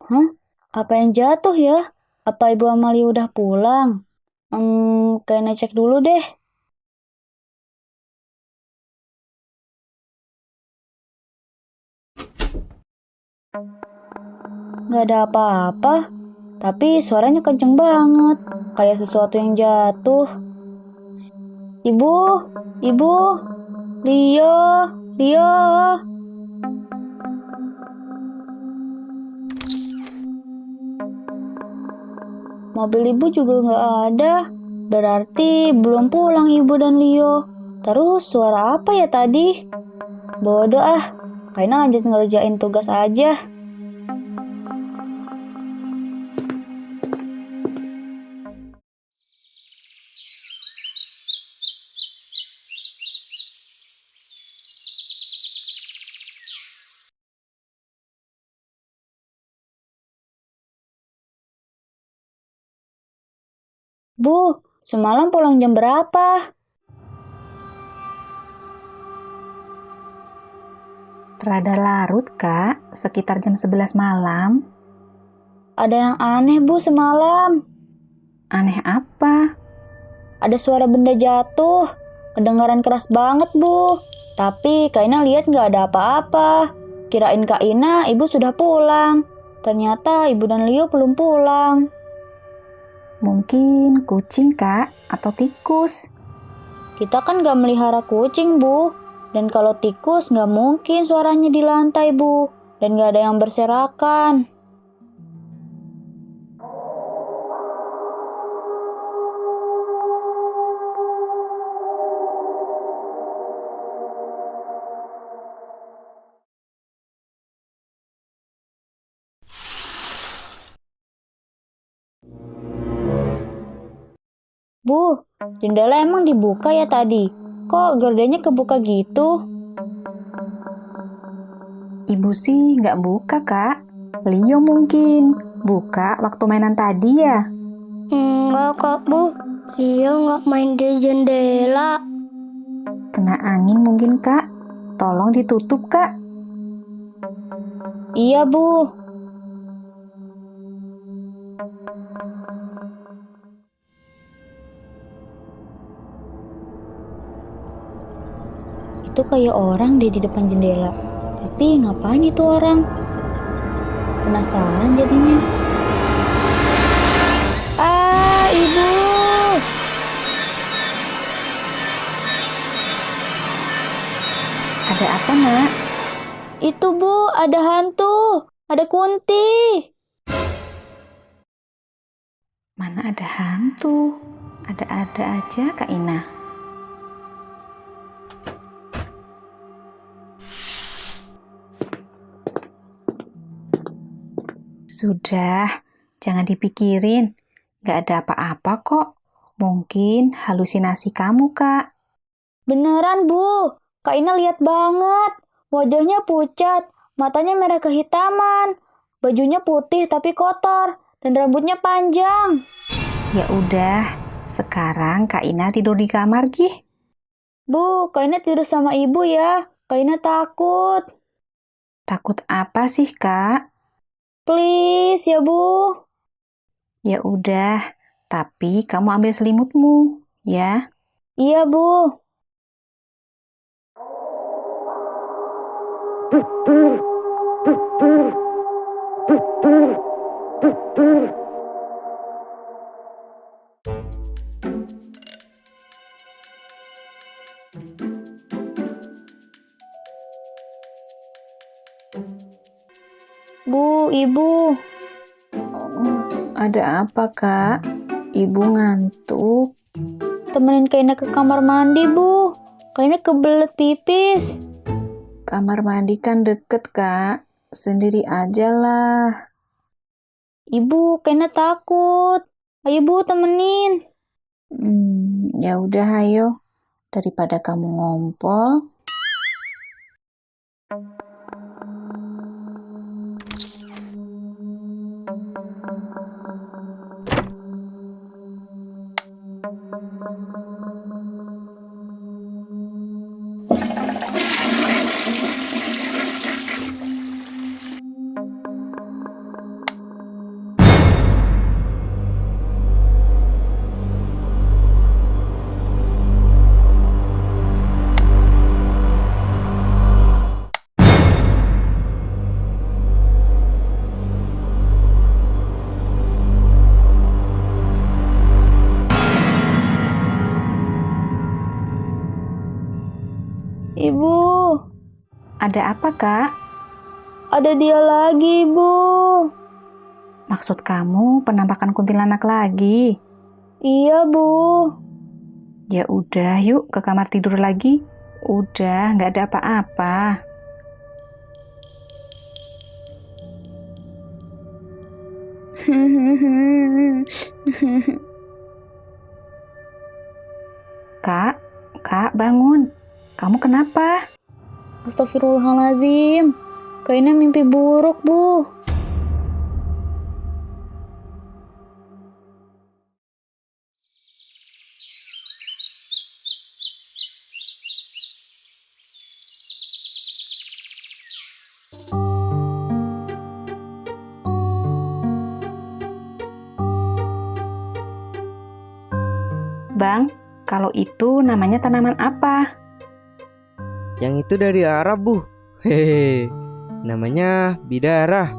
Hah? Apa yang jatuh ya? Apa Ibu Amalia udah pulang? Kayaknya cek dulu deh. Gak ada apa-apa, tapi suaranya kenceng banget. Kayak sesuatu yang jatuh. Ibu, Ibu, Leo, Leo. Mobil Ibu juga gak ada. Berarti belum pulang Ibu dan Leo. Terus suara apa ya tadi? Bodoh ah, kayaknya lanjut ngerjain tugas aja. Bu, semalam pulang jam berapa? Rada larut, Kak. Sekitar jam 11 malam. Ada yang aneh Bu semalam. Aneh apa? Ada suara benda jatuh. Kedengaran keras banget Bu. Tapi kayaknya lihat gak ada apa-apa. Kirain Kak Ina Ibu sudah pulang. Ternyata Ibu dan Leo belum pulang. Mungkin kucing, Kak. Atau tikus. Kita kan gak melihara kucing Bu. Dan kalau tikus gak mungkin suaranya di lantai Bu. Dan gak ada yang berserakan. Bu, jendela emang dibuka ya tadi? Kok gordenya kebuka gitu? Ibu sih nggak buka, Kak. Leo mungkin. Buka waktu mainan tadi ya? Enggak kak Bu, Leo nggak main di jendela. Kena angin mungkin, Kak. Tolong ditutup, Kak. Iya Bu. Itu kayak orang deh di depan jendela. Tapi ngapain itu orang? Penasaran jadinya. Ah, Ibu! Ada apa, Nak? Itu Bu, ada hantu. Ada Kunti. Mana ada hantu? Ada-ada aja, Kak Ina. Sudah, jangan dipikirin. Gak ada apa-apa kok. Mungkin halusinasi kamu, Kak. Beneran Bu. Kak Ina lihat banget. Wajahnya pucat. Matanya merah kehitaman. Bajunya putih tapi kotor. Dan rambutnya panjang. Ya udah, sekarang Kak Ina tidur di kamar, Gih. Bu, Kak Ina tidur sama Ibu ya. Kak Ina takut. Takut apa sih, Kak? Please ya Bu. Ya udah, tapi kamu ambil selimutmu, ya. Iya Bu. Bu, Ibu. Ada apa, Kak? Ibu ngantuk. Temenin Kak Ina ke kamar mandi, Bu. Kak Ina kebelet pipis. Kamar mandi kan deket, Kak. Sendiri aja lah. Ibu, Kak Ina takut. Ayo Bu, temenin. Ya udah, ayo. Daripada kamu ngompol. Ada apa, Kak? Ada dia lagi, Bu. Maksud kamu penampakan kuntilanak lagi? Iya, Bu. Ya udah, yuk ke kamar tidur lagi. Udah, nggak ada apa-apa. Kak, bangun. Kamu kenapa? Astagfirullahaladzim. Kayaknya mimpi buruk, Bu. Bang, kalau itu namanya tanaman apa? Yang itu dari Arab, Bu. Hehehe. Namanya bidara.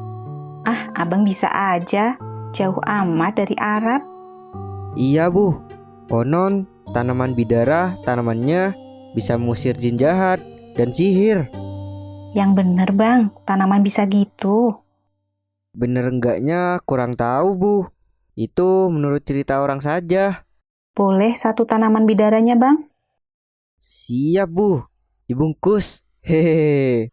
Ah, abang bisa aja. Jauh amat dari Arab. Iya, Bu. Konon tanaman bidara tanamannya bisa mengusir jin jahat dan sihir. Yang bener, Bang. Tanaman bisa gitu. Bener enggaknya kurang tahu, Bu. Itu menurut cerita orang saja. Boleh satu tanaman bidaranya, Bang? Siap, Bu. Dibungkus. Hehehe.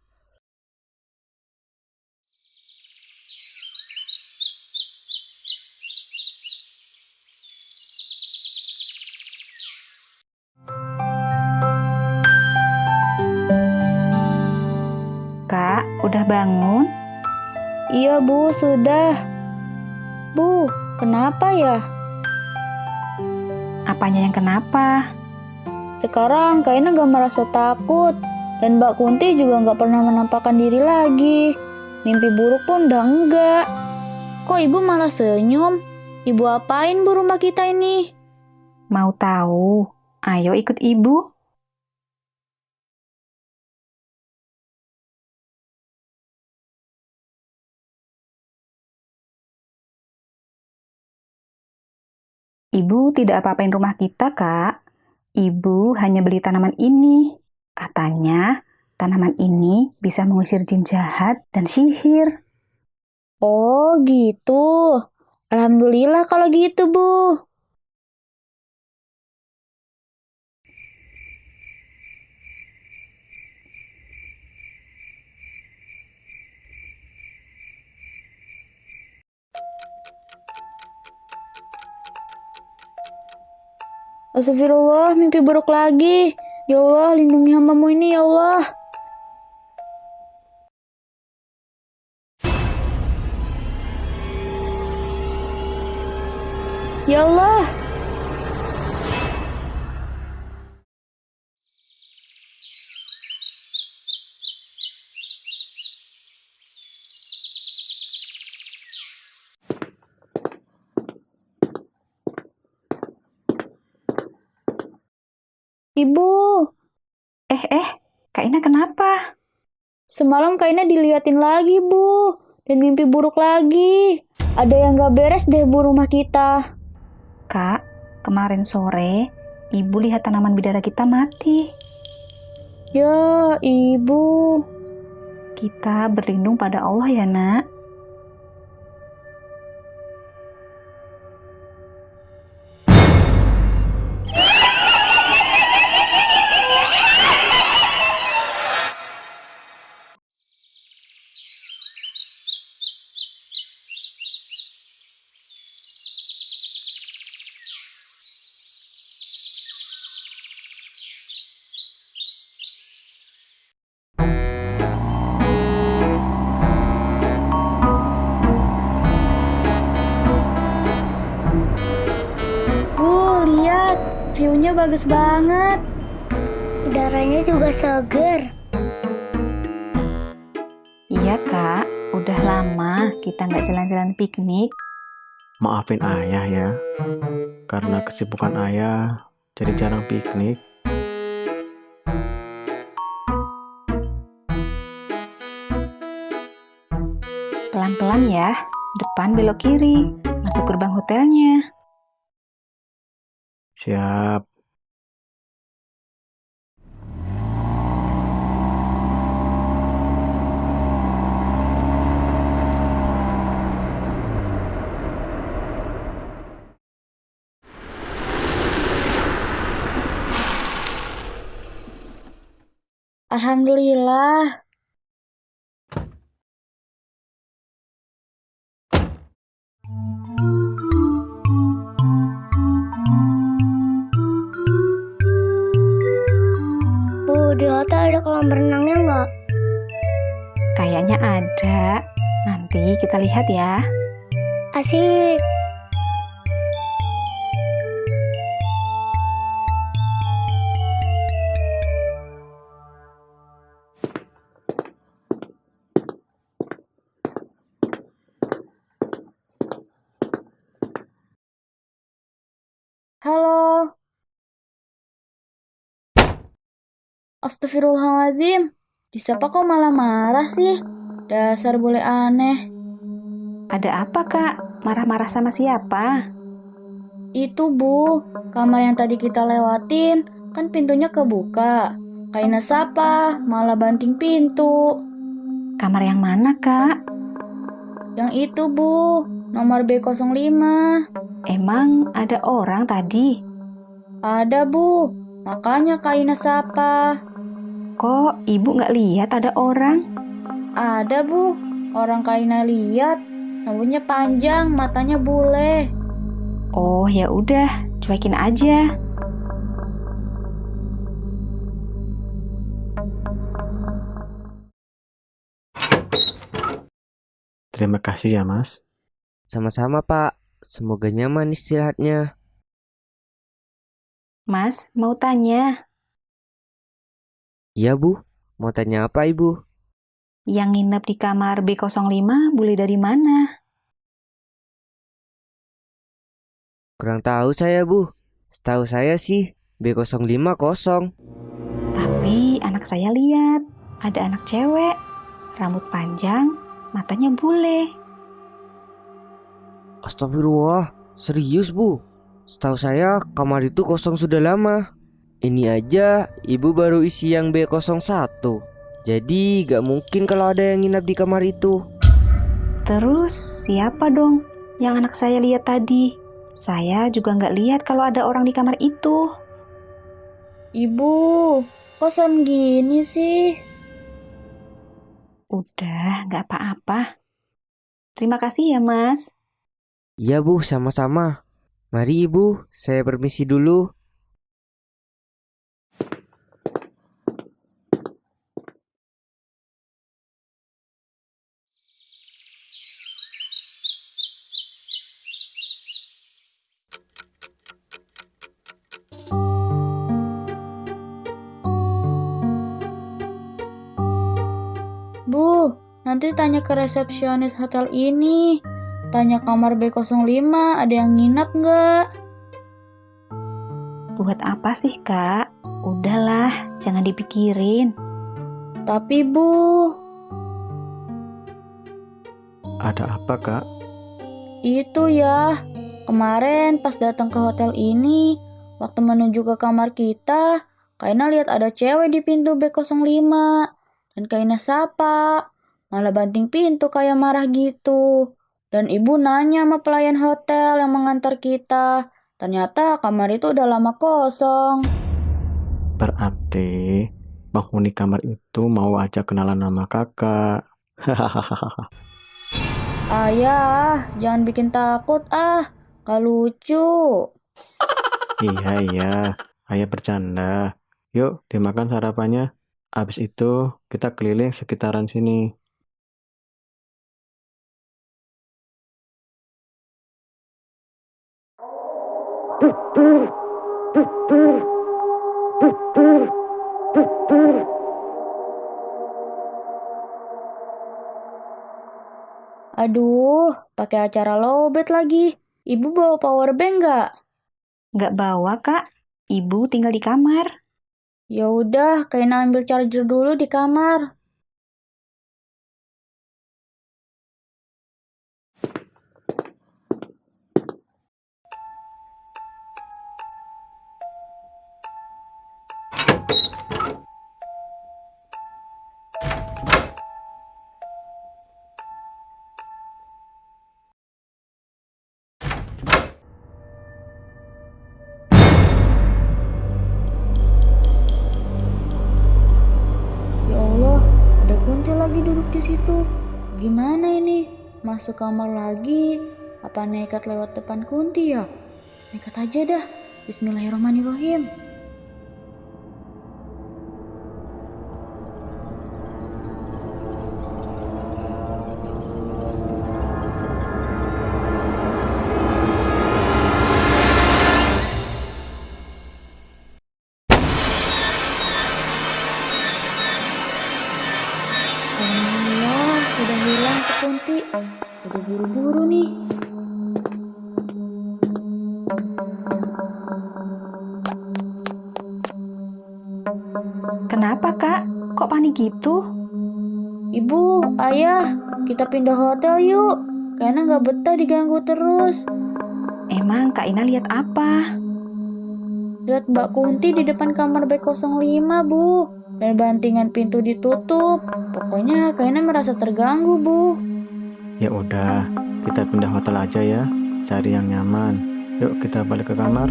Kak, udah bangun? Iya, Bu, sudah. Bu, kenapa ya? Apanya yang kenapa? Sekarang Kaina gak merasa takut. Dan Mbak Kunti juga gak pernah menampakkan diri lagi. Mimpi buruk pun udah enggak. Kok ibu malah senyum? Ibu apain bu rumah kita ini? Mau tahu? Ayo ikut ibu. Ibu tidak apa-apain rumah kita, Kak. Ibu hanya beli tanaman ini. Katanya, tanaman ini bisa mengusir jin jahat dan sihir. Oh gitu. Alhamdulillah kalau gitu bu. Astagfirullah, mimpi buruk lagi. Ya Allah, lindungi hambamu ini ya Allah. Ya Allah. Ibu, Kak Ina kenapa? semalam Kaina diliatin lagi bu. Dan mimpi buruk lagi. Ada yang gak beres deh bu rumah kita. Kak, kemarin sore, ibu lihat tanaman bidara kita mati. Ya ibu. Kita berlindung pada Allah ya, nak. Bu, lihat. View-nya bagus banget. Udaranya juga seger. Iya, Kak. Udah lama kita nggak jalan-jalan piknik. Maafin ayah ya, karena kesibukan ayah jadi jarang piknik. Pelan-pelan ya. Depan belok kiri. Masuk gerbang hotelnya. Siap. Alhamdulillah. Bu, di hotel ada kolam renangnya nggak? Kayaknya ada. Nanti kita lihat ya. Asik. Halo. Astagfirullahaladzim. Disapa kok malah marah sih? Dasar bule aneh. Ada apa, Kak? Marah-marah sama siapa? Itu Bu, kamar yang tadi kita lewatin, kan pintunya kebuka. Kaina sapa, malah banting pintu. Kamar yang mana, Kak? Yang itu Bu, nomor B05. Emang ada orang tadi? Ada Bu, makanya Kaina sapa. Kok ibu nggak lihat ada orang? Ada Bu, orang Kaina lihat. Rambutnya panjang, matanya bule. Oh, ya udah, cuekin aja. Terima kasih ya, Mas. Sama-sama Pak, semoga nyaman istirahatnya. Mas, mau tanya, Iya Bu, mau tanya apa Ibu? yang nginep di kamar B05 boleh dari mana? Kurang tahu saya Bu, setahu saya sih B05 kosong. Tapi anak saya lihat, ada anak cewek, rambut panjang, matanya bule. Astagfirullah, serius Bu? Setahu saya kamar itu kosong sudah lama. Ini aja Ibu baru isi yang B01. Jadi gak mungkin kalau ada yang nginap di kamar itu. Terus siapa dong yang anak saya lihat tadi? Saya juga nggak lihat kalau ada orang di kamar itu. Ibu, kok serem gini sih? Udah, nggak apa-apa. Terima kasih ya, Mas. Iya Bu, sama-sama. Mari Ibu, saya permisi dulu. Bu, nanti tanya ke resepsionis hotel ini. Tanya kamar B05, ada yang nginap nggak? Buat apa sih, Kak? Udahlah, jangan dipikirin. Tapi Bu, Ada apa, Kak? itu ya, kemarin pas datang ke hotel ini, waktu menuju ke kamar kita, Kaina lihat ada cewek di pintu B05. Dan Kaina sapa, malah banting pintu kayak marah gitu. Dan ibu nanya sama pelayan hotel yang mengantar kita. Ternyata kamar itu udah lama kosong. Berarti penghuni kamar itu mau aja kenalan nama kakak. Hahaha. Ayah, jangan bikin takut ah, gak lucu. Iya, ayah bercanda. Yuk, dimakan sarapannya. Habis itu kita keliling sekitaran sini. Aduh, pakai acara lowbat lagi. Ibu bawa power bank nggak? Nggak bawa, Kak. Ibu tinggal di kamar. Ya udah, Kaina ambil charger dulu di kamar. gimana ini? Masuk kamar lagi? Apa nekat lewat depan Kunti ya? Nekat aja dah. Bismillahirrahmanirrahim. Alhamdulillah, udah hilang tuh Kunti. Udah buru-buru nih. Kenapa, Kak? Kok panik gitu? Ibu, ayah, kita pindah hotel yuk. Kayaknya nggak betah diganggu terus. Emang Kak Ina lihat apa? Lihat Mbak Kunti di depan kamar B05, Bu. Dan bantingan pintu ditutup. Pokoknya kayaknya merasa terganggu, Bu. Ya udah, kita pindah hotel aja ya. Cari yang nyaman. Yuk kita balik ke kamar.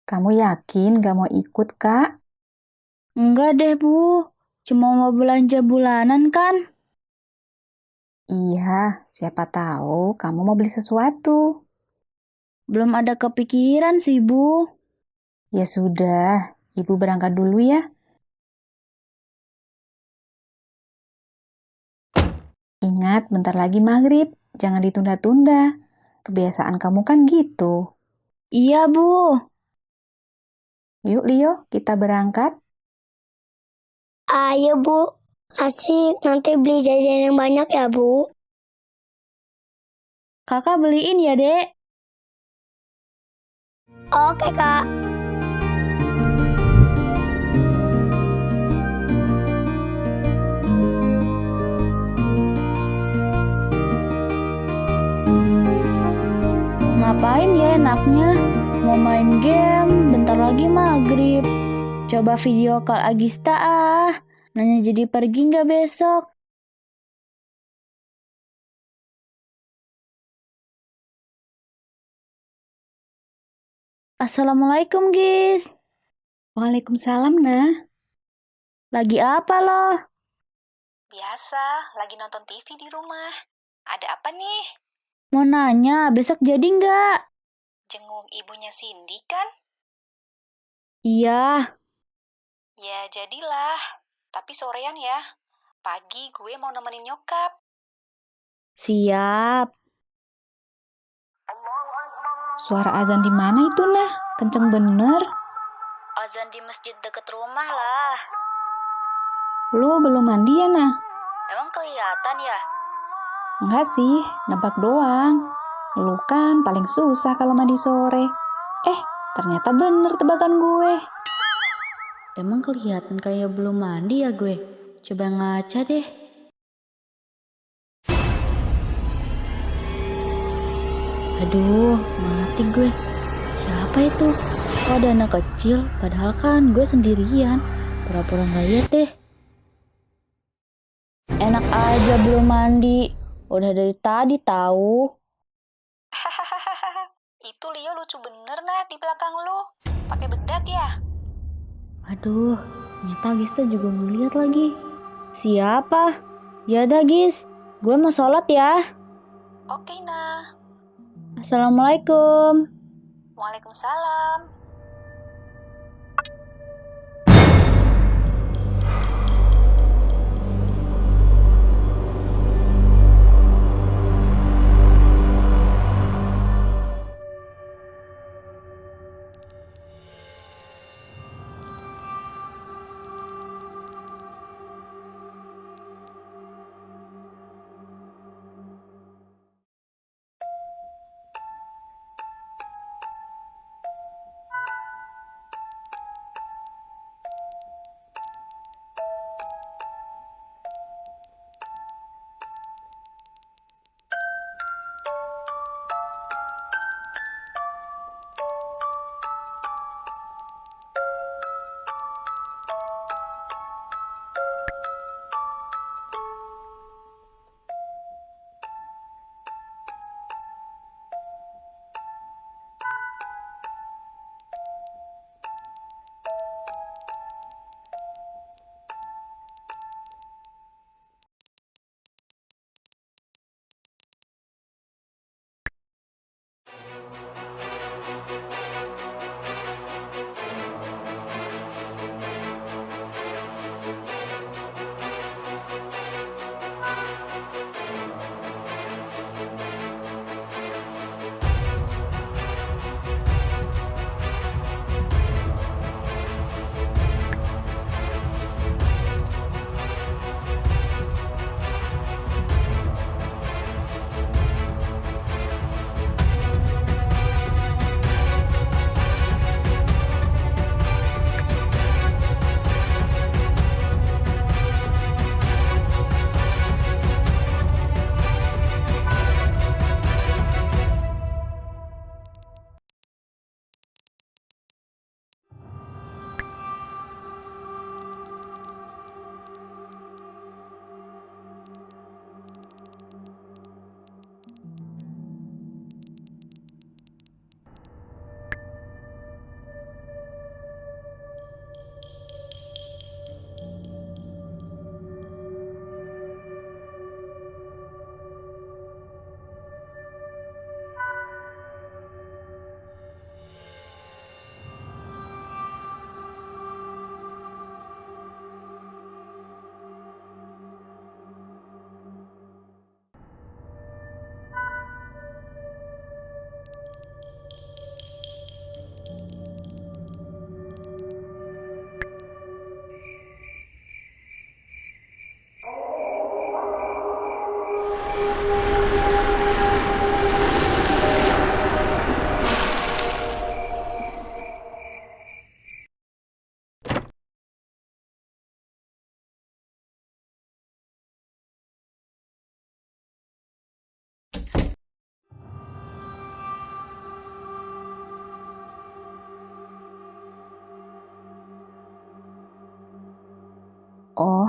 Kamu yakin gak mau ikut, Kak? Enggak deh, Bu. Cuma mau belanja bulanan kan? Iya, siapa tahu kamu mau beli sesuatu. Belum ada kepikiran sih, Bu. Ya sudah, Ibu berangkat dulu ya. Ingat, bentar lagi maghrib. Jangan ditunda-tunda. Kebiasaan kamu kan gitu. Iya, Bu. Yuk, Leo, kita berangkat. Ayo Bu, asik nanti beli jajan yang banyak ya Bu. Kakak beliin ya, Dek. Oke Kak. Ngapain ya enaknya? Mau main game, bentar lagi maghrib. Coba video call Agista ah. Nanya jadi pergi nggak besok? Assalamualaikum, Gis. Waalaikumsalam, nah. Lagi apa loh? Biasa, lagi nonton TV di rumah. Ada apa nih? Mau nanya, besok jadi nggak? Jenguk ibunya Cindy kan? Iya, Ya jadilah, tapi sorean ya. Pagi gue mau nemenin nyokap. siap. Suara azan di mana itu, nah? Kenceng bener. Azan di masjid deket rumah lah. Lu belum mandi ya, nah? Emang kelihatan ya? Enggak sih, nebak doang. Lu kan paling susah kalau mandi sore. Ternyata bener tebakan gue. Emang kelihatan kayak belum mandi ya gue? Coba ngaca deh. Aduh, mati gue. Siapa itu? Kok ada anak kecil? Padahal kan gue sendirian. Pura-pura nggak lihat deh. Enak aja belum mandi. Udah dari tadi tahu. Itu Leo lucu bener, nah, di belakang lu. Pakai bedak ya? Aduh, ternyata Gista juga ngeliat lagi. Siapa? Ya dah Gis, gue mau sholat ya. Oke, nah. Assalamualaikum. Waalaikumsalam.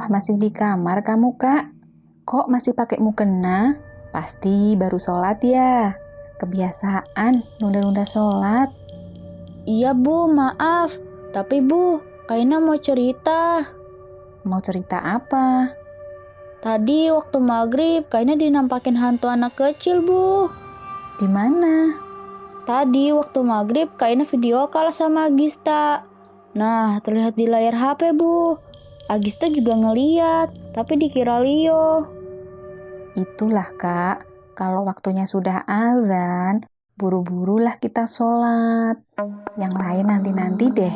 masih di kamar kamu, Kak? Kok masih pakai mukena? Pasti baru sholat ya. Kebiasaan nunda-nunda sholat. Iya Bu, maaf. Tapi Bu, Kaina mau cerita. Mau cerita apa? Tadi waktu maghrib, Kaina dinampakin hantu anak kecil Bu. Di mana? Tadi waktu maghrib, Kaina video call sama Agista. Nah, terlihat di layar HP Bu. Agista juga ngeliat, tapi dikira Leo. Itulah, Kak. Kalau waktunya sudah azan, buru-burulah kita sholat. Yang lain nanti-nanti deh.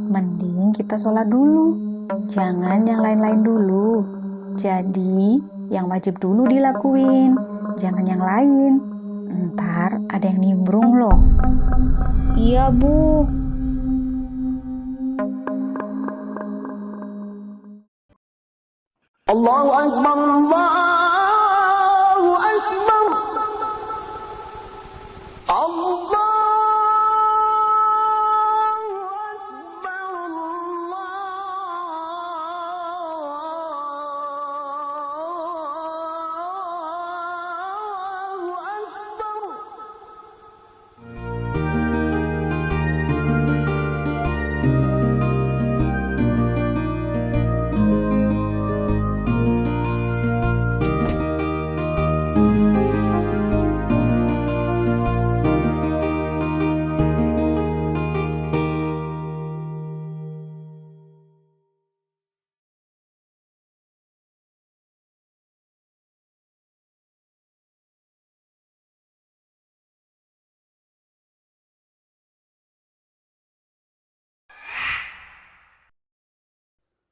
Mending kita sholat dulu. Jangan yang lain-lain dulu. Jadi, yang wajib dulu dilakuin. Jangan yang lain. Ntar ada yang nimbrung loh. Iya Bu. Allahu Akbar, Allahu Akbar, Allahu Akbar, Allahu Akbar.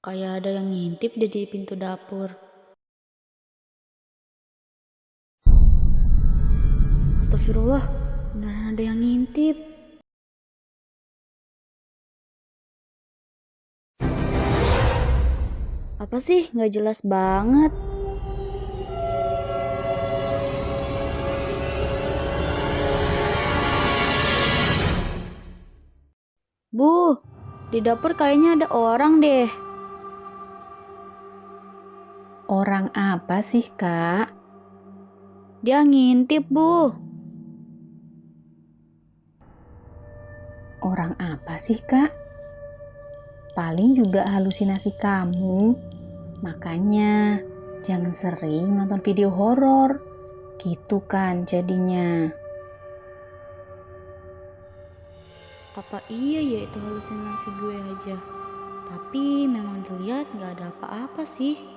Kayak ada yang ngintip deh di pintu dapur. Astagfirullah, beneran ada yang ngintip. Apa sih? Nggak jelas banget. Bu, di dapur kayaknya ada orang deh. Orang apa sih, Kak? Dia ngintip, Bu. Orang apa sih, Kak? Paling juga halusinasi kamu. Makanya jangan sering nonton video horor. Gitu kan jadinya. Apa iya ya itu halusinasi gue aja? Tapi memang dilihat nggak ada apa-apa sih.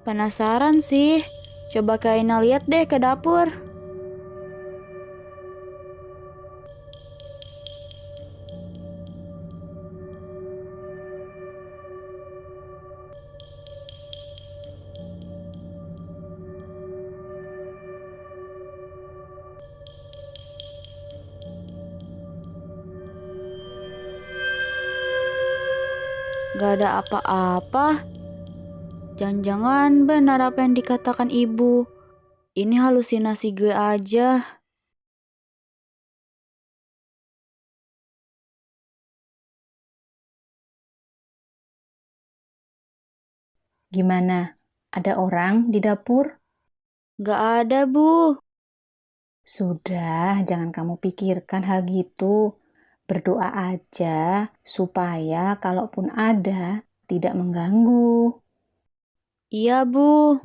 Penasaran sih. Coba Kaina lihat deh ke dapur. Gak ada apa-apa. Jangan-jangan benar apa yang dikatakan ibu. Ini halusinasi gue aja. Gimana? Ada orang di dapur? Gak ada, Bu. Sudah, jangan kamu pikirkan hal gitu. Berdoa aja supaya kalaupun ada, tidak mengganggu. Iya, Bu.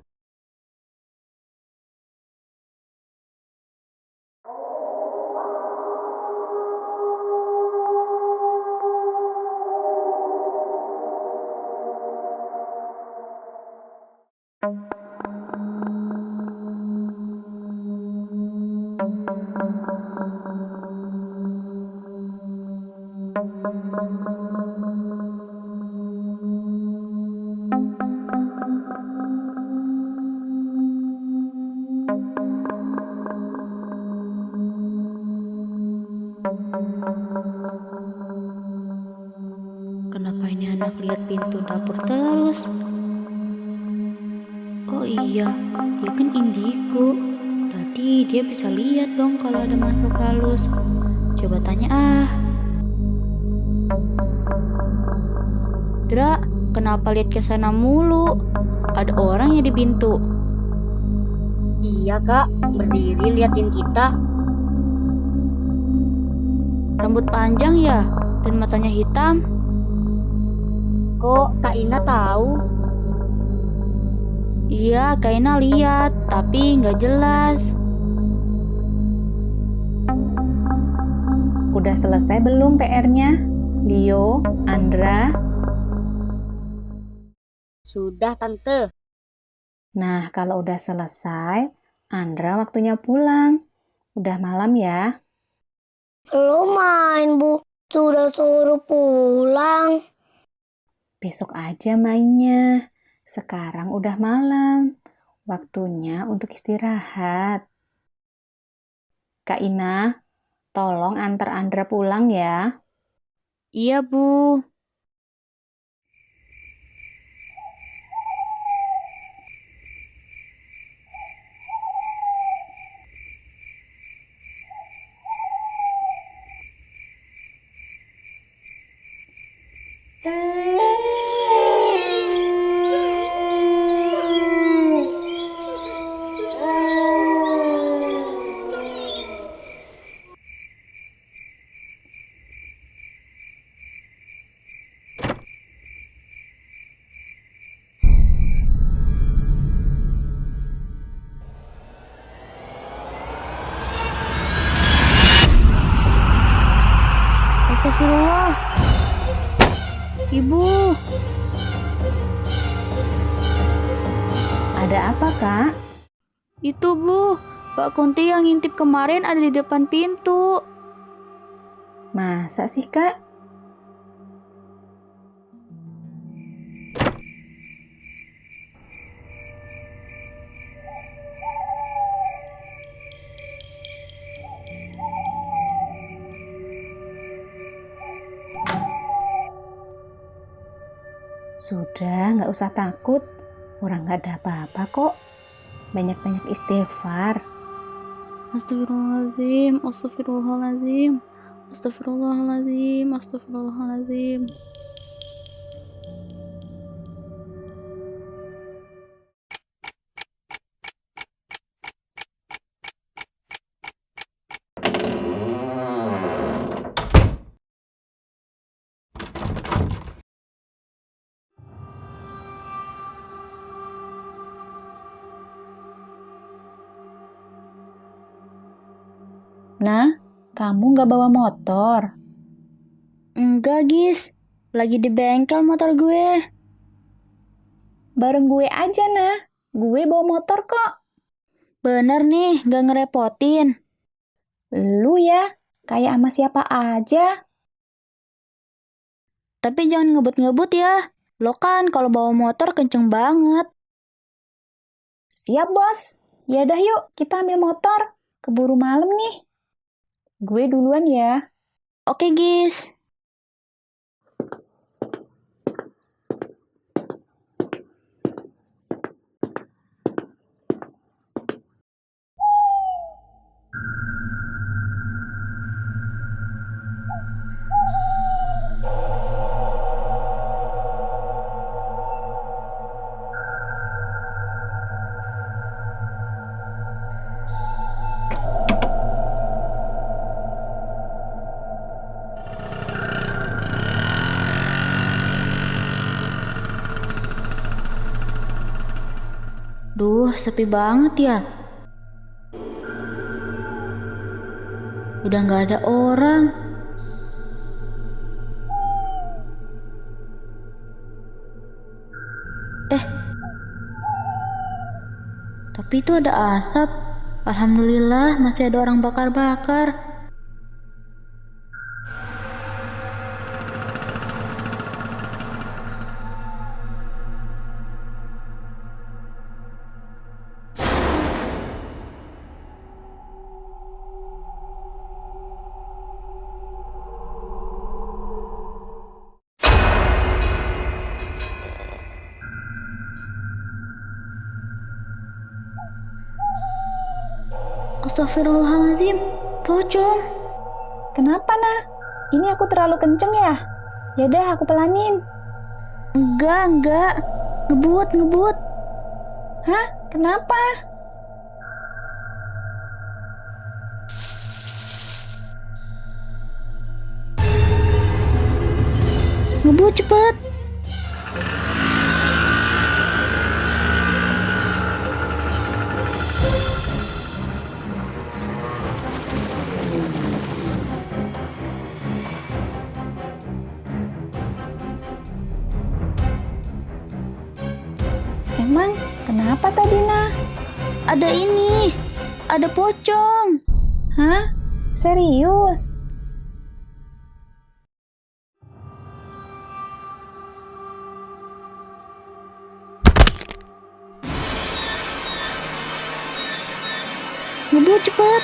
Kenapa ini anak lihat pintu dapur terus? Oh iya, dia kan indigo. Berarti dia bisa lihat dong kalau ada makhluk halus. Coba tanya ah. Dra, kenapa lihat ke sana mulu? Ada orang ya di pintu. Iya kak, berdiri liatin kita. Rambut panjang ya, dan matanya hitam. Kok Kak Ina tahu? Iya, Kak Ina lihat, tapi nggak jelas. Udah selesai belum PR-nya? Leo, Andra? Sudah tante. Nah, kalau udah selesai, Andra waktunya pulang. Udah malam ya. Lo main, Bu. Sudah suruh pulang. Besok aja mainnya. Sekarang udah malam. Waktunya untuk istirahat. Kak Ina, tolong antar Andra pulang ya. Iya, Bu. Astagfirullah. Ibu, Ada apa, Kak? itu Bu. Pak Kunti yang ngintip kemarin ada di depan pintu. Masa sih, Kak? Sudah, nggak usah takut. Orang nggak ada apa-apa kok. Banyak-banyak istighfar. Astagfirullahaladzim, astagfirullahaladzim, astagfirullahaladzim, astagfirullahaladzim. Nah, kamu nggak bawa motor? Enggak, Gis. Lagi di bengkel motor gue. Bareng gue aja, nah. Gue bawa motor kok. Bener nih, gak ngerepotin. Lu ya, kayak sama siapa aja. Tapi jangan ngebut-ngebut ya. Lo kan kalau bawa motor kenceng banget. Siap, bos. Ya dah yuk, kita ambil motor. Keburu malam nih. Gue duluan ya. Oke, Gis. Duh, sepi banget ya. Udah gak ada orang. Tapi itu ada asap. Alhamdulillah masih ada orang bakar-bakar. Astagfirullahaladzim, pocong. Kenapa, nah? Ini aku terlalu kenceng ya? Yaudah, aku pelanin. Enggak. Ngebut. Hah? Kenapa? Ngebut cepet. Emang kenapa tadi, Nah? Ada ini. Ada pocong. Hah? Serius? Ngebut cepet.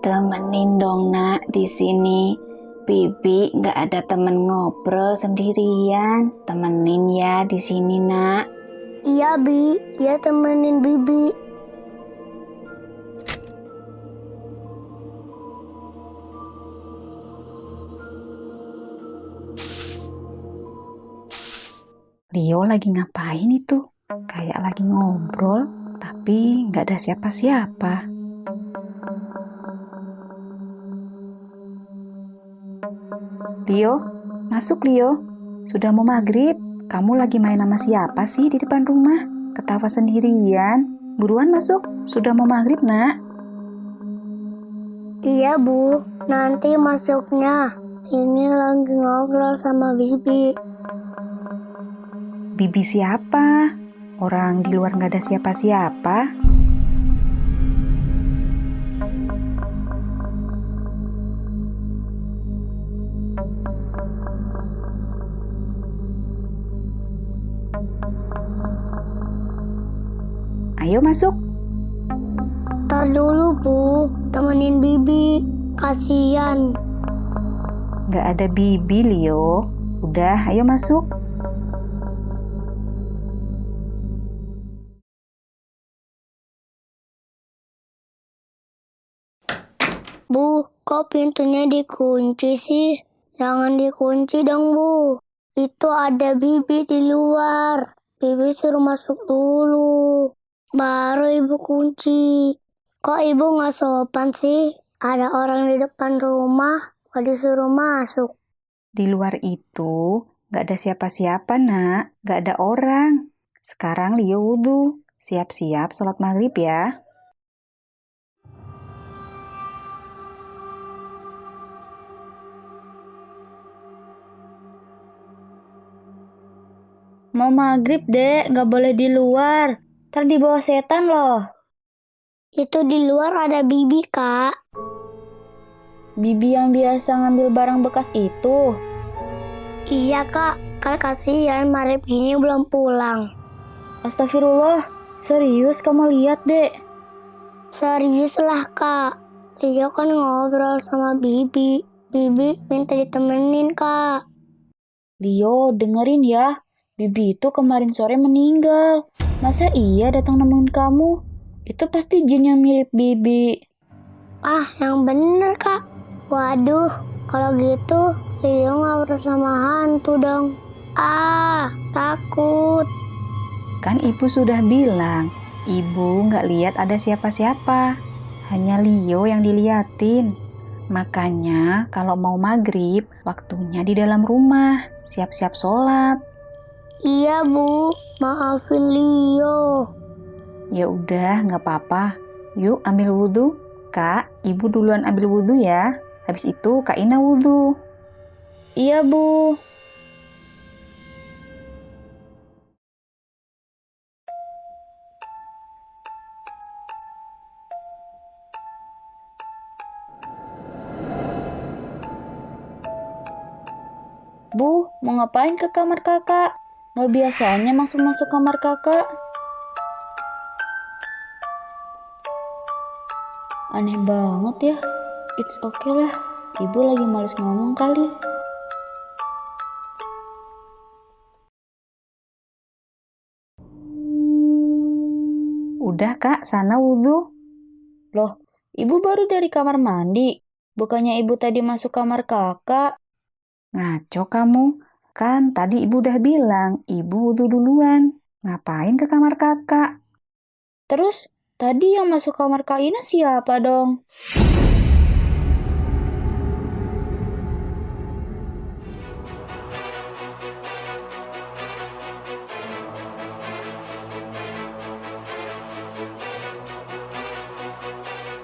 Temenin dong, Nak, di sini. Bibi nggak ada temen ngobrol sendirian. Temenin ya di sini, Nak. Iya, Bi. Dia temenin Bibi. Leo lagi ngapain itu? Kayak lagi ngobrol, tapi nggak ada siapa-siapa. Leo, masuk Leo. Sudah mau maghrib. Kamu lagi main sama siapa sih di depan rumah? Ketawa sendirian. Buruan masuk. Sudah mau maghrib, Nak. Iya, Bu. Nanti masuknya. Ini lagi ngobrol sama Bibi. Bibi siapa? Orang di luar nggak ada siapa-siapa. Ayo masuk. Ntar dulu, Bu. Temenin Bibi. Kasian. Nggak ada Bibi, Leo. Udah, ayo masuk. Bu, kok pintunya dikunci sih? Jangan dikunci dong, Bu. Itu ada Bibi di luar. Bibi suruh masuk dulu. Baru Ibu kunci. Kok Ibu nggak sopan sih? Ada orang di depan rumah, kok disuruh masuk? Di luar itu nggak ada siapa-siapa, Nak. Nggak ada orang. Sekarang Leo wudhu. Siap-siap sholat maghrib ya. Mau maghrib, Dek. Nggak boleh di luar. Ntar dibawa setan loh. Itu di luar ada Bibi, Kak. Bibi yang biasa ngambil barang bekas itu. Iya, Kak. Kan kasihan maghrib gini belum pulang. Astagfirullah. Serius kamu lihat, Dek? Serius lah, Kak. Leo kan ngobrol sama Bibi. Bibi minta ditemenin, Kak. Leo, dengerin ya. Bibi itu kemarin sore meninggal. Masa iya datang nemuin kamu? Itu pasti jin yang mirip Bibi. Ah, yang bener, Kak. Waduh, kalau gitu Leo ngobrol sama hantu dong. Ah, takut. Kan ibu sudah bilang, ibu nggak lihat ada siapa-siapa. Hanya Leo yang diliatin. Makanya kalau mau maghrib, waktunya di dalam rumah. Siap-siap sholat. Iya, Bu. Maafin Leo. Ya udah, nggak apa-apa. Yuk ambil wudhu. Kak, ibu duluan ambil wudhu ya. Habis itu Kak Ina wudhu. Iya, Bu. Bu, mau ngapain ke kamar kakak? Nggak biasanya masuk-masuk kamar kakak. Aneh banget ya. It's okay lah. Ibu lagi males ngomong kali. Udah Kak, sana wudhu. Loh, ibu baru dari kamar mandi. Bukannya ibu tadi masuk kamar kakak? Ngaco kamu. Kan tadi ibu udah bilang, ibu wudhu duluan. Ngapain ke kamar kakak? Terus, tadi yang masuk kamar Kak Ina siapa dong?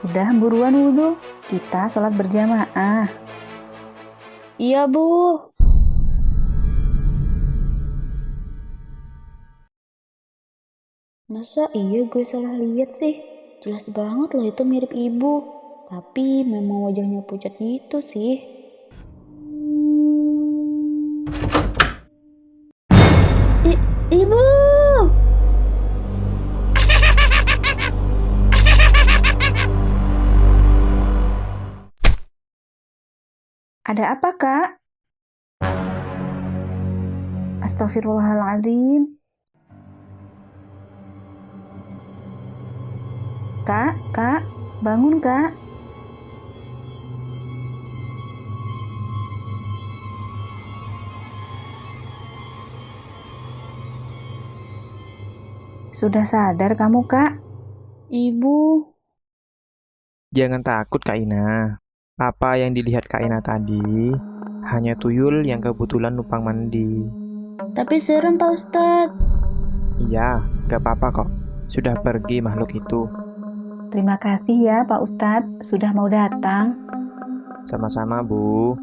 Udah buruan wudhu. Kita sholat berjamaah. Iya, Bu. Masa iya gue salah lihat sih? Jelas banget loh itu mirip ibu. Tapi memang wajahnya pucat gitu sih. Ibu! Ada apa Kak? Astagfirullahaladzim. Kak, bangun Kak. Sudah sadar kamu Kak? Ibu. Jangan takut Kak Ina. Apa yang dilihat Kak Ina tadi hanya tuyul yang kebetulan numpang mandi. Tapi serem Pak Ustadz. Iya, gak apa-apa kok. Sudah pergi makhluk itu. Terima kasih ya Pak Ustadz sudah mau datang. Sama-sama, Bu.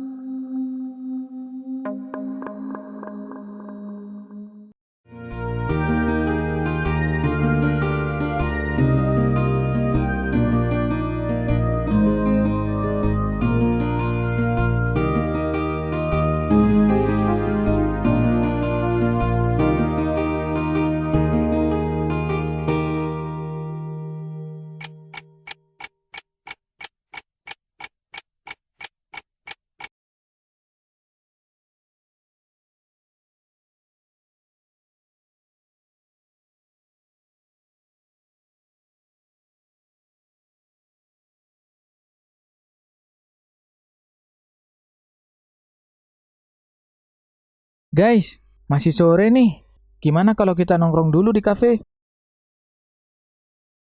Guys, masih sore nih. Gimana kalau kita nongkrong dulu di kafe?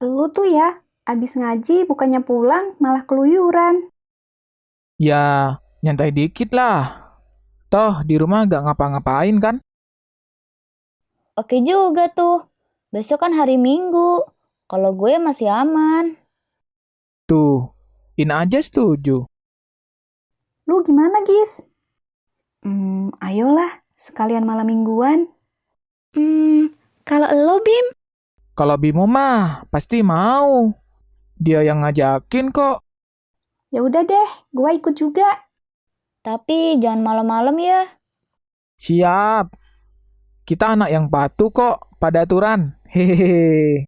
Lu tuh ya, abis ngaji bukannya pulang malah keluyuran. Ya, nyantai dikit lah. Toh, di rumah gak ngapa-ngapain kan? Oke juga tuh. Besok kan hari Minggu. Kalau gue masih aman. Tuh, Ina aja setuju. Lu gimana Gis? Ayolah, sekalian malam mingguan. Kalau lo Bim? Kalau Bimo mah, pasti mau. Dia yang ngajakin kok. Ya udah deh, gua ikut juga. Tapi jangan malam-malam ya. Siap. Kita anak yang patuh kok, pada aturan. Hehehe.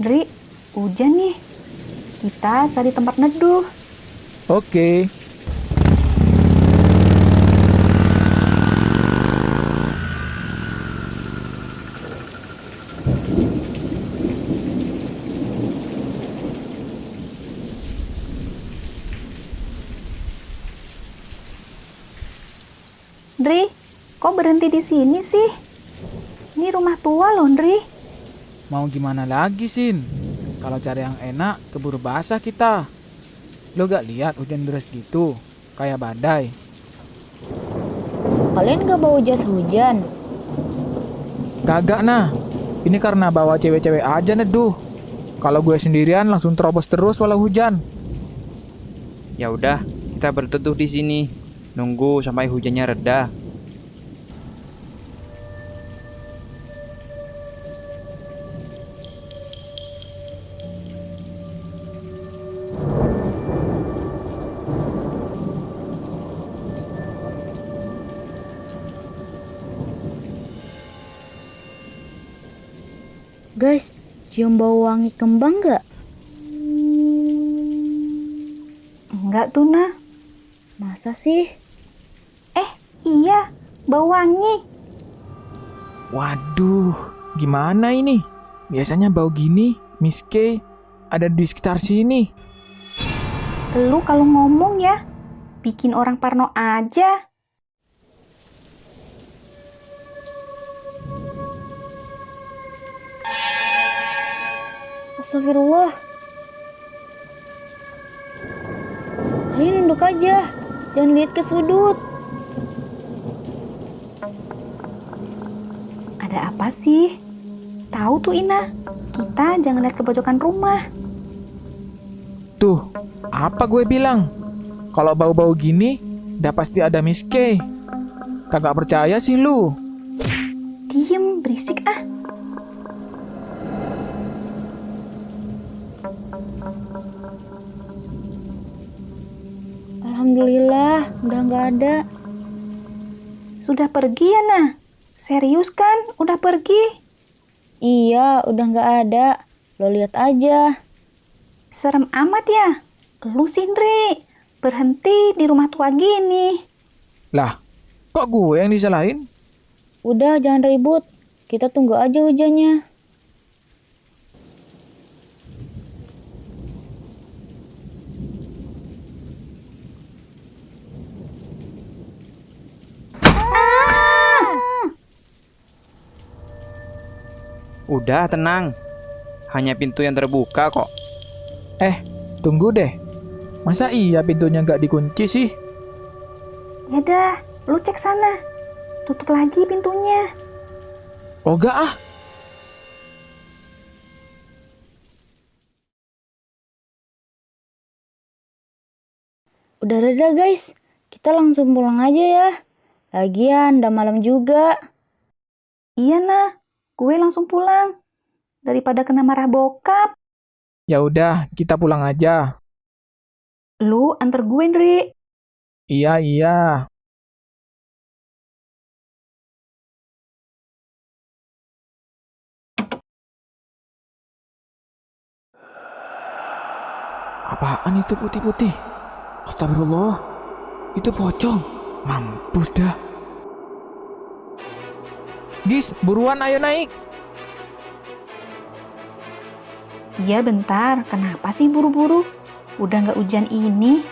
Dri, hujan nih. Kita cari tempat neduh. Oke. Dri, kok berhenti di sini sih? Ini rumah tua loh, Dri. Mau gimana lagi, Sin? Kalau cari yang enak, keburu basah kita. Lo gak lihat hujan deras gitu? Kayak badai. Kalian gak bawa jas hujan? Kagak nah. Ini karena bawa cewek-cewek aja neduh. Kalau gue sendirian langsung terobos terus walau hujan. Ya udah, kita berteduh di sini. Nunggu sampai hujannya reda. Guys, cium bau wangi kembang nggak? Enggak tuh, Nah. Masa sih? Iya, bau wangi. Waduh, gimana ini? Biasanya bau gini, Miss K, ada di sekitar sini. Lu kalau ngomong ya, bikin orang parno aja. Astagfirullah. Kalian nunduk aja. Jangan lihat ke sudut. Ada apa sih? Tahu tuh Ina, kita jangan lihat ke pojokan rumah. Tuh, apa gue bilang? Kalau bau-bau gini, udah pasti ada Miss K. Kagak percaya sih lu. Diem, berisik ah. Alhamdulillah, udah nggak ada. Sudah pergi ya, Nah? Serius kan? Udah pergi? Iya, udah nggak ada. Lo lihat aja. Serem amat ya? Lu sih, Ndri. Berhenti di rumah tua gini. Lah, kok gue yang disalahin? Udah, jangan ribut. Kita tunggu aja hujannya. Udah, tenang. Hanya pintu yang terbuka kok. Tunggu deh. Masa iya pintunya nggak dikunci sih? Yaudah, lu cek sana. Tutup lagi pintunya. Oh enggak ah. Udah reda guys. Kita langsung pulang aja ya. Lagian udah malam juga. Iya, Nah. Gue langsung pulang. Daripada kena marah bokap. Ya udah, kita pulang aja. Lu antar gue, Ndri. Iya, iya. Apaan itu putih-putih? Astagfirullah. Itu pocong. Mampus dah. Gis, buruan ayo naik. Iya, bentar. Kenapa sih buru-buru? Udah nggak hujan ini.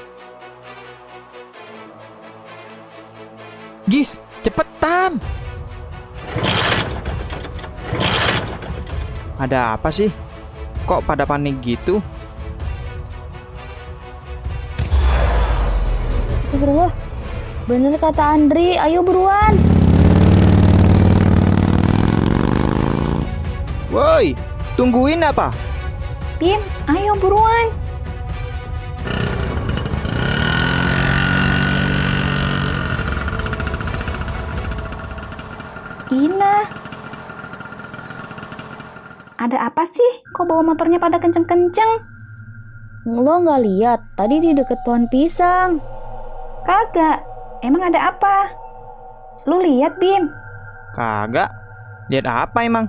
Gis, cepetan. Ada apa sih? Kok pada panik gitu? Astagfirullah. Bener kata Andri, ayo buruan. Woi, tungguin apa? Bim, ayo buruan. Ina. Ada apa sih? Kok bawa motornya pada kenceng-kenceng? Lo nggak lihat tadi di deket pohon pisang. Kagak. Emang ada apa? Lu lihat, Bim? Kagak. Lihat apa emang?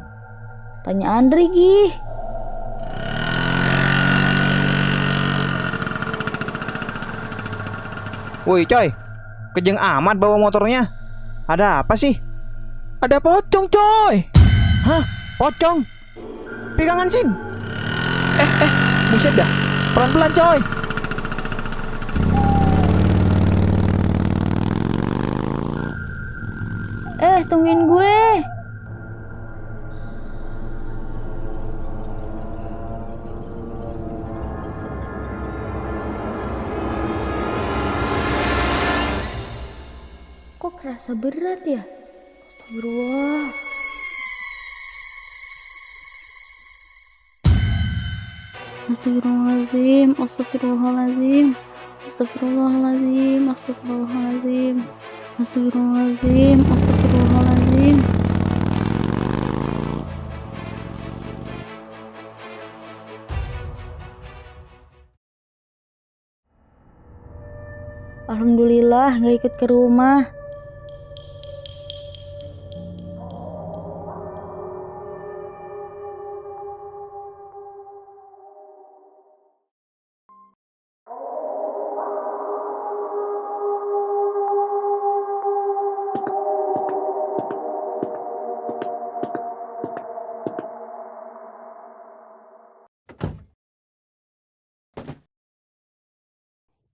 Tanya Andri, Gi. Woi coy, kejeng amat bawa motornya. Ada apa sih? Ada pocong, coy. Hah? Pocong? Pegangan Sin. Buset dah. Pelan-pelan, coy. Tungguin gue. Kok kerasa berat ya? Astagfirullah. Astagfirullahaladzim, astagfirullahaladzim, astagfirullahaladzim, astagfirullahaladzim, astagfirullahaladzim, astagfirullahaladzim. Alhamdulillah gak ikut ke rumah.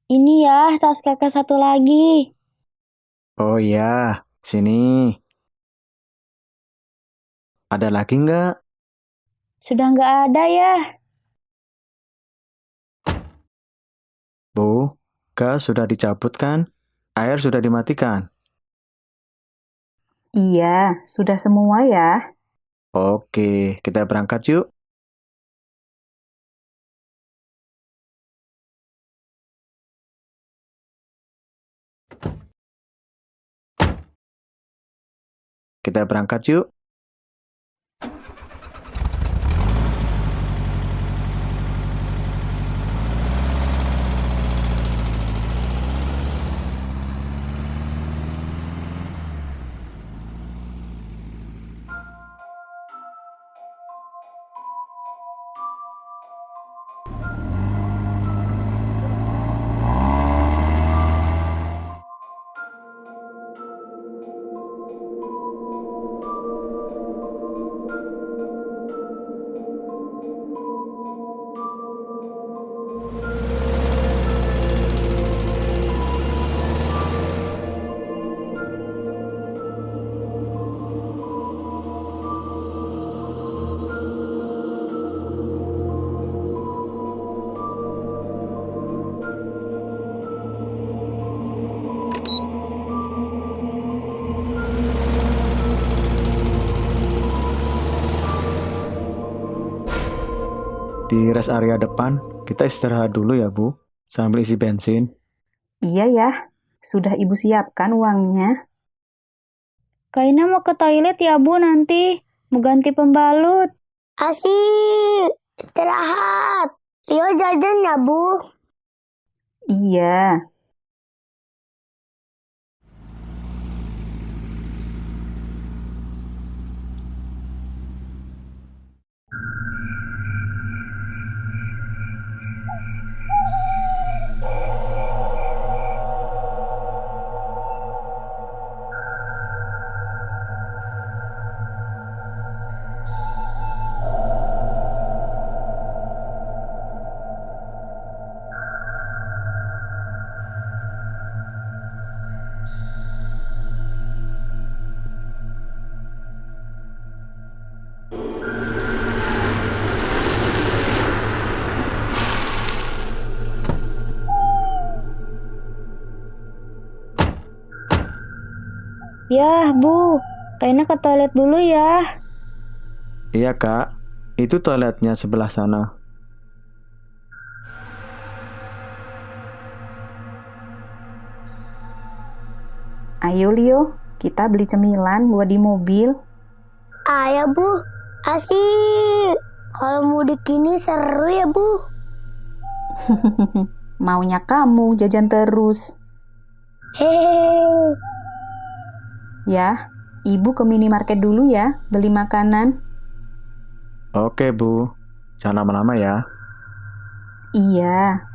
Ini ya tas kakak satu lagi. Oh iya, sini. Ada lagi nggak? Sudah nggak ada ya. Bu, gas sudah dicabut kan? Air sudah dimatikan. Iya, sudah semua ya. Oke, kita berangkat yuk. Kita berangkat yuk. Di rest area depan, kita istirahat dulu ya, Bu. Sambil isi bensin. Iya ya, sudah Ibu siapkan uangnya. Kaina mau ke toilet ya Bu nanti. Mau ganti pembalut. Asik, istirahat. Leo jajan ya, Bu. Iya. Yah Bu, Kaina ke toilet dulu ya. Iya, Kak. Itu toiletnya sebelah sana. Ayo Leo, kita beli cemilan buat di mobil. Ayo, Bu. Asik. Kalau mudik ini seru ya, Bu. Maunya kamu jajan terus. Hehehe. Ya, Ibu ke minimarket dulu ya, beli makanan. Oke, Bu. Jangan lama-lama ya. Iya.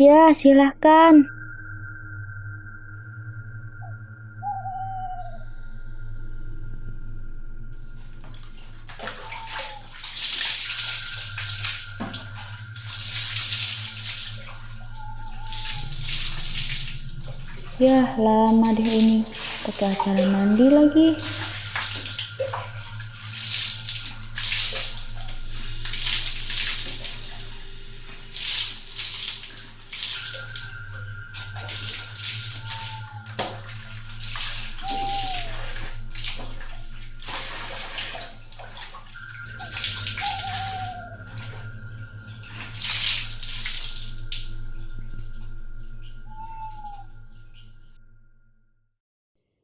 Ya, silahkan. Yah, lama deh ini. Pakai acara mandi lagi.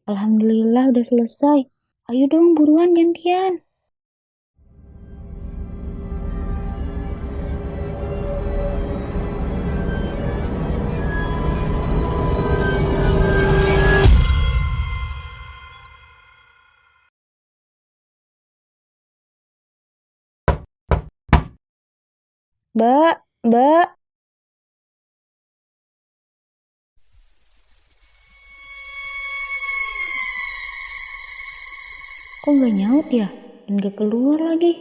Alhamdulillah udah selesai. Ayo dong buruan gantian. Mbak, Mbak. Kok nggak nyaut ya? Dan nggak keluar lagi.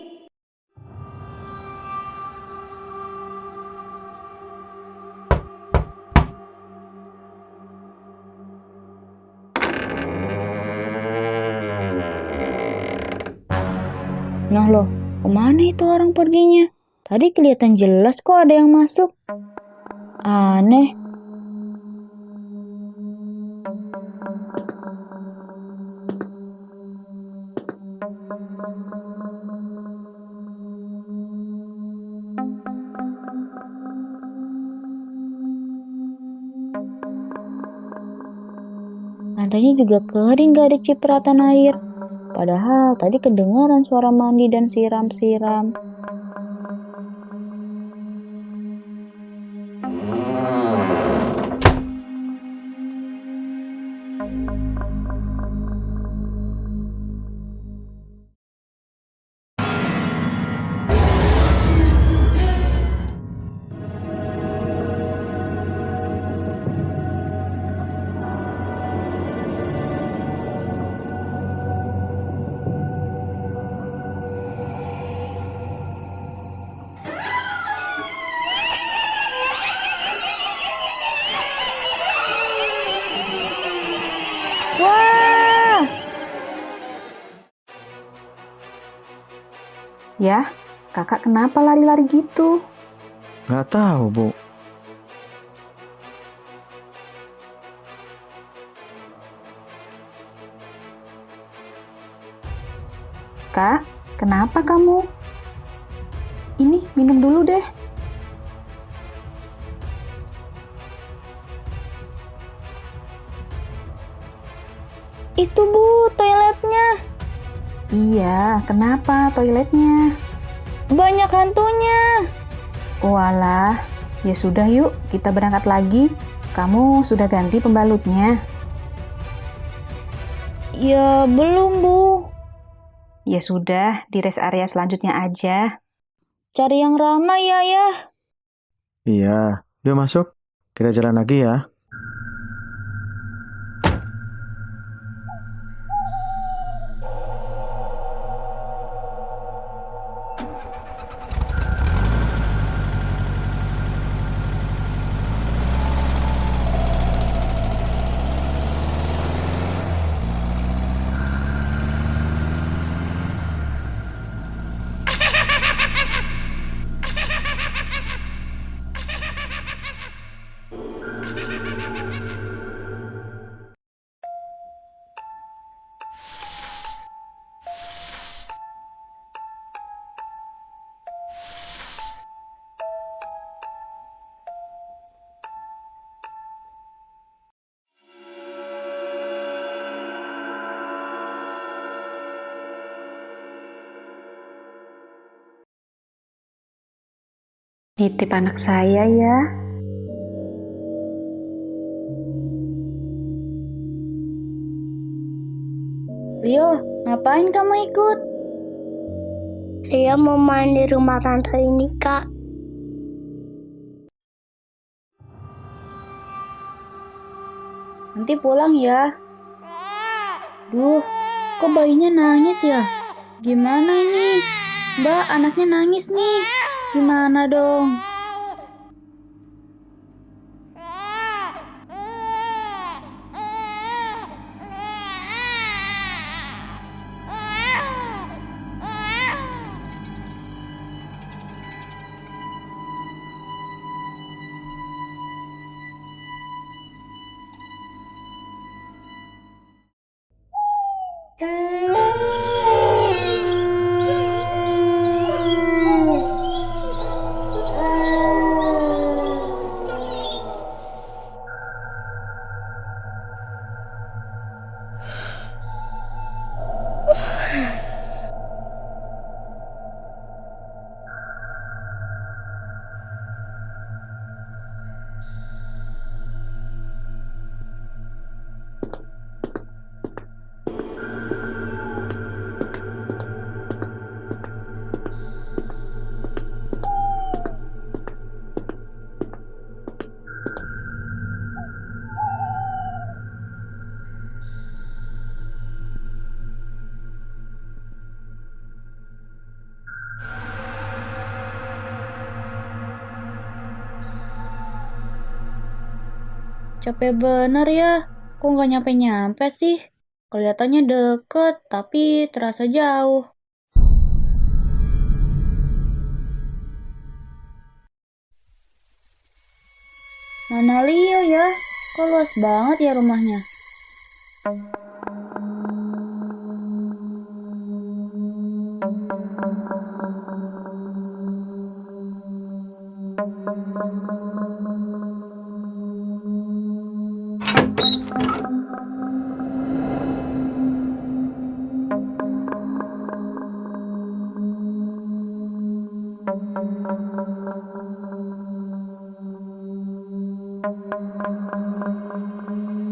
Nah loh, kemana itu orang perginya? Tadi kelihatan jelas kok ada yang masuk. Aneh. Lantainya juga kering, gak ada cipratan air. Padahal tadi kedengaran suara mandi dan siram-siram. Wah! Ya, kakak kenapa lari-lari gitu? Nggak tahu, Bu. Kak, kenapa kamu? Ini minum dulu deh. Itu Bu, toiletnya. Iya, kenapa toiletnya? Banyak hantunya. Walah, ya sudah yuk, kita berangkat lagi. Kamu sudah ganti pembalutnya? Ya belum Bu. Ya sudah, di rest area selanjutnya aja. Cari yang ramai ya. Iya, yuk masuk. Kita jalan lagi ya. Nitip anak saya ya. Rio, ngapain kamu ikut? Saya mau mandi rumah tante ini, Kak. Nanti pulang ya. Duh, kok bayinya nangis ya? Gimana ini? Mbak, anaknya nangis nih. Gimana dong? Capek bener ya. Kok nggak nyampe-nyampe sih? Kelihatannya deket, tapi terasa jauh. Mana Leo ya? Kok luas banget ya rumahnya?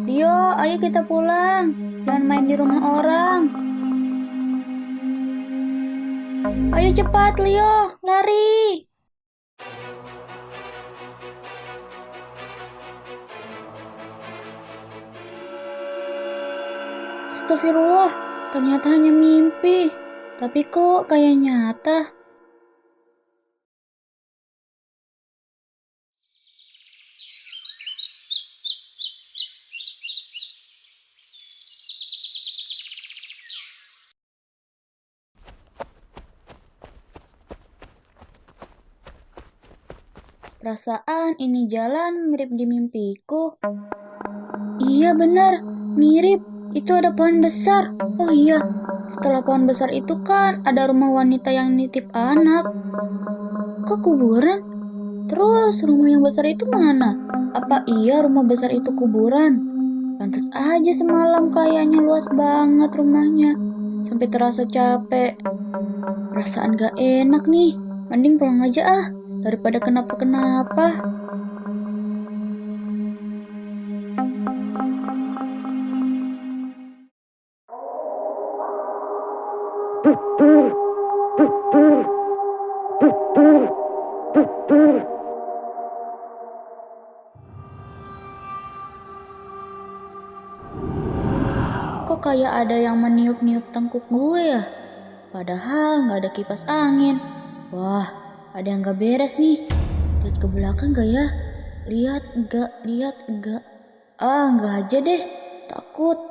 Leo, ayo kita pulang. Jangan main di rumah orang. Ayo cepat, Leo. Lari. Astagfirullah, ternyata hanya mimpi. Tapi kok kayak nyata. Perasaan ini jalan mirip di mimpiku. Iya benar, mirip. Itu ada pohon besar. Oh iya, setelah pohon besar itu kan ada rumah wanita yang nitip anak. Kok kuburan? Terus rumah yang besar itu mana? Apa iya rumah besar itu kuburan? Pantas aja semalam kayaknya luas banget rumahnya. Sampai terasa capek. Perasaan gak enak nih. Mending pulang aja ah. Daripada kenapa-kenapa. Kok kayak ada yang meniup-niup tengkuk gue ya? Padahal nggak ada kipas angin. Wah, ada yang nggak beres nih. Lihat ke belakang nggak ya? Lihat enggak. Ah, nggak aja deh. Takut.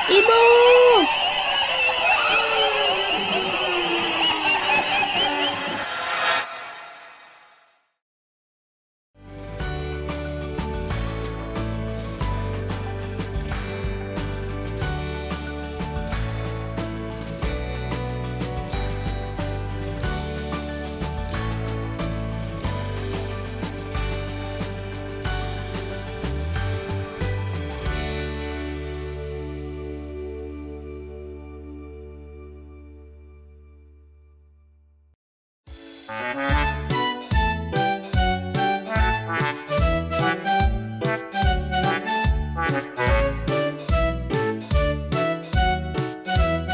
Ibu!